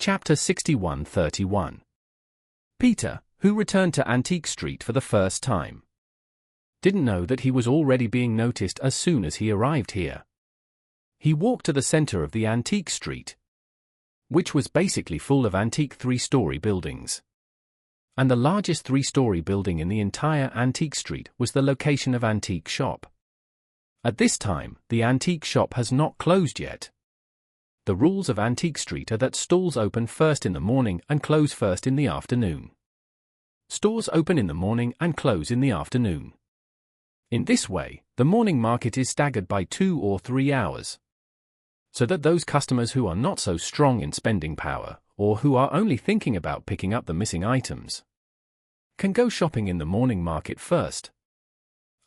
Chapter 61:31. Peter, who returned to Antique Street for the first time, didn't know that he was already being noticed as soon as he arrived here. He walked to the center of the Antique Street, which was basically full of antique three-story buildings. And the largest three-story building in the entire Antique Street was the location of Antique Shop. At this time, the Antique Shop has not closed yet. The rules of Antique Street are that stalls open first in the morning and close first in the afternoon. Stores open in the morning and close in the afternoon. In this way, the morning market is staggered by 2 or 3 hours, so that those customers who are not so strong in spending power, or who are only thinking about picking up the missing items, can go shopping in the morning market first,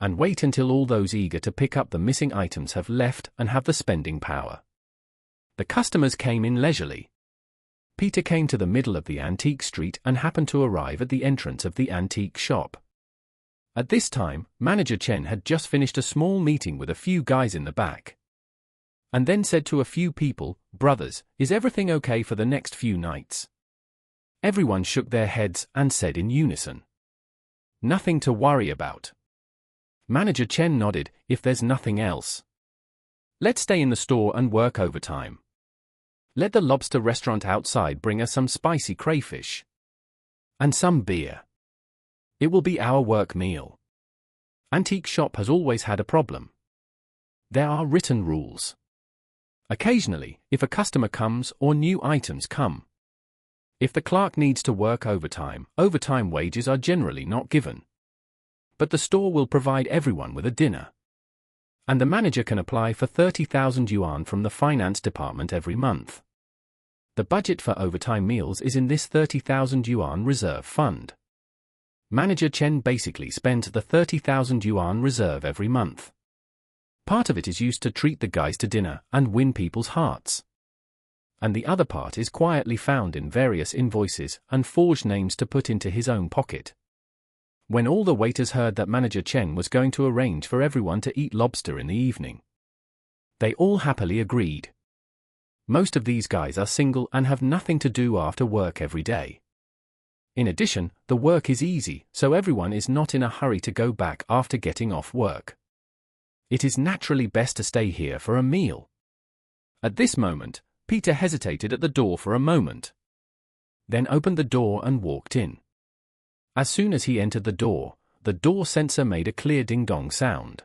and wait until all those eager to pick up the missing items have left and have the spending power. The customers came in leisurely. Peter came to the middle of the Antique Street and happened to arrive at the entrance of the Antique Shop. At this time, Manager Chen had just finished a small meeting with a few guys in the back, and then said to a few people, "Brothers, is everything okay for the next few nights?" Everyone shook their heads and said in unison, "Nothing to worry about." Manager Chen nodded, "If there's nothing else, let's stay in the store and work overtime. Let the lobster restaurant outside bring us some spicy crayfish and some beer. It will be our work meal." Antique Shop has always had a problem. There are written rules. Occasionally, if a customer comes or new items come, if the clerk needs to work overtime, overtime wages are generally not given. But the store will provide everyone with a dinner, and the manager can apply for 30,000 yuan from the finance department every month. The budget for overtime meals is in this 30,000 yuan reserve fund. Manager Chen basically spends the 30,000 yuan reserve every month. Part of it is used to treat the guys to dinner and win people's hearts, and the other part is quietly found in various invoices and forged names to put into his own pocket. When all the waiters heard that Manager Chen was going to arrange for everyone to eat lobster in the evening, they all happily agreed. Most of these guys are single and have nothing to do after work every day. In addition, the work is easy, so everyone is not in a hurry to go back after getting off work. It is naturally best to stay here for a meal. At this moment, Peter hesitated at the door for a moment, then opened the door and walked in. As soon as he entered the door sensor made a clear ding-dong sound.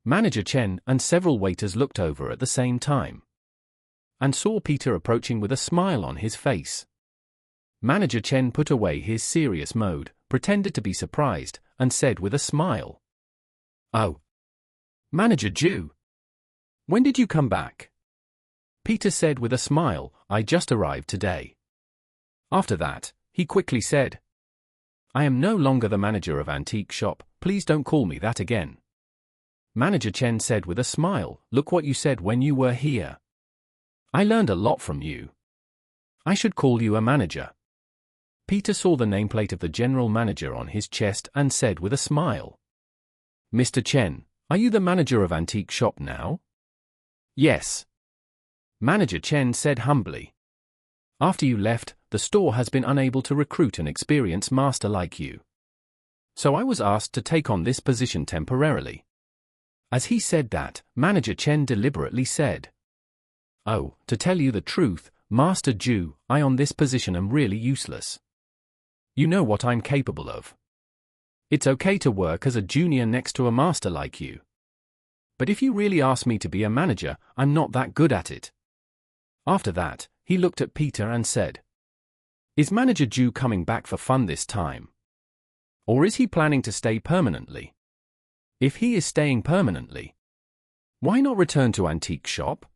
Manager Chen and several waiters looked over at the same time, and saw Peter approaching with a smile on his face. Manager Chen put away his serious mode, pretended to be surprised, and said with a smile, "Oh, Manager Zhu, when did you come back?" Peter said with a smile, "I just arrived today." After that, he quickly said, "I am no longer the manager of Antique Shop, please don't call me that again." Manager Chen said with a smile, "Look what you said when you were here. I learned a lot from you. I should call you a manager." Peter saw the nameplate of the general manager on his chest and said with a smile, "Mr. Chen, are you the manager of Antique Shop now?" "Yes." Manager Chen said humbly, "After you left, the store has been unable to recruit an experienced master like you. So I was asked to take on this position temporarily." As he said that, Manager Chen deliberately said, "Oh, to tell you the truth, Master Zhu, I on this position am really useless. You know what I'm capable of. It's okay to work as a junior next to a master like you. But if you really ask me to be a manager, I'm not that good at it." After that, he looked at Peter and said, "Is Manager Zhu coming back for fun this time? Or is he planning to stay permanently? If he is staying permanently, why not return to Antique Shop?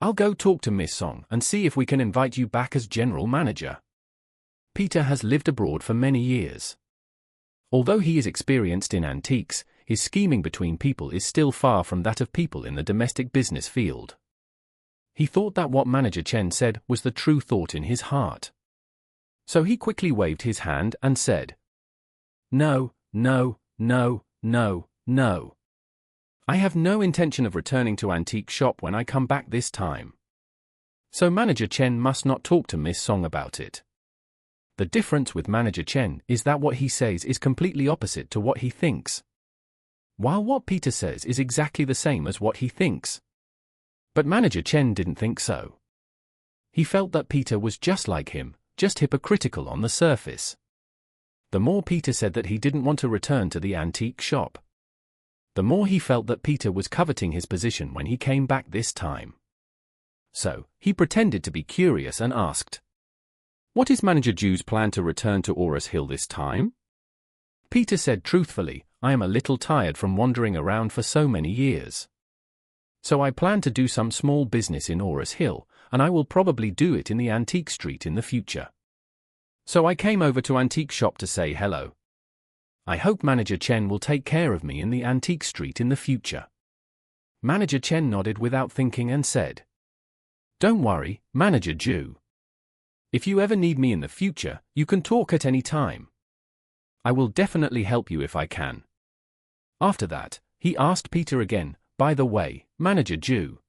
I'll go talk to Miss Song and see if we can invite you back as general manager." Peter has lived abroad for many years. Although he is experienced in antiques, his scheming between people is still far from that of people in the domestic business field. He thought that what Manager Chen said was the true thought in his heart. So he quickly waved his hand and said, "No, no, no, no, no. I have no intention of returning to Antique Shop when I come back this time. So Manager Chen must not talk to Miss Song about it. The difference with Manager Chen is that what he says is completely opposite to what he thinks, while what Peter says is exactly the same as what he thinks. But Manager Chen didn't think so. He felt that Peter was just like him, just hypocritical on the surface. The more Peter said that he didn't want to return to the antique shop, the more he felt that Peter was coveting his position when he came back this time. So, he pretended to be curious and asked, "What is Manager Ju's plan to return to Aurus Hill this time?" Peter said truthfully, "I am a little tired from wandering around for so many years. So I plan to do some small business in Aurus Hill, and I will probably do it in the antique street in the future. So I came over to antique shop to say hello. I hope Manager Chen will take care of me in the antique street in the future." Manager Chen nodded without thinking and said, "Don't worry, Manager Ju. If you ever need me in the future, you can talk at any time. I will definitely help you if I can." After that, he asked Peter again, "By the way, Manager Ju,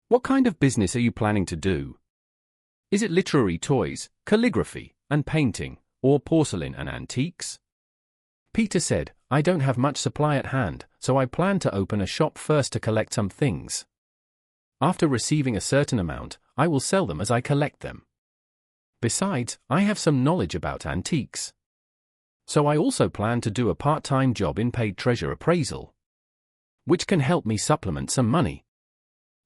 what kind of business are you planning to do? Is it literary toys, calligraphy, and painting, or porcelain and antiques?" Peter said, "I don't have much supply at hand, so I plan to open a shop first to collect some things. After receiving a certain amount, I will sell them as I collect them. Besides, I have some knowledge about antiques. So I also plan to do a part-time job in paid treasure appraisal, which can help me supplement some money."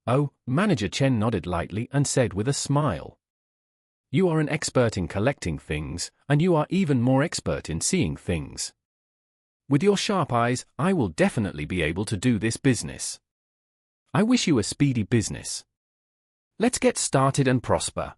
"Oh," Manager Chen nodded lightly and said with a smile, "You are an expert in collecting things, and you are even more expert in seeing things. With your sharp eyes, I will definitely be able to do this business. I wish you a speedy business. Let's get started and prosper."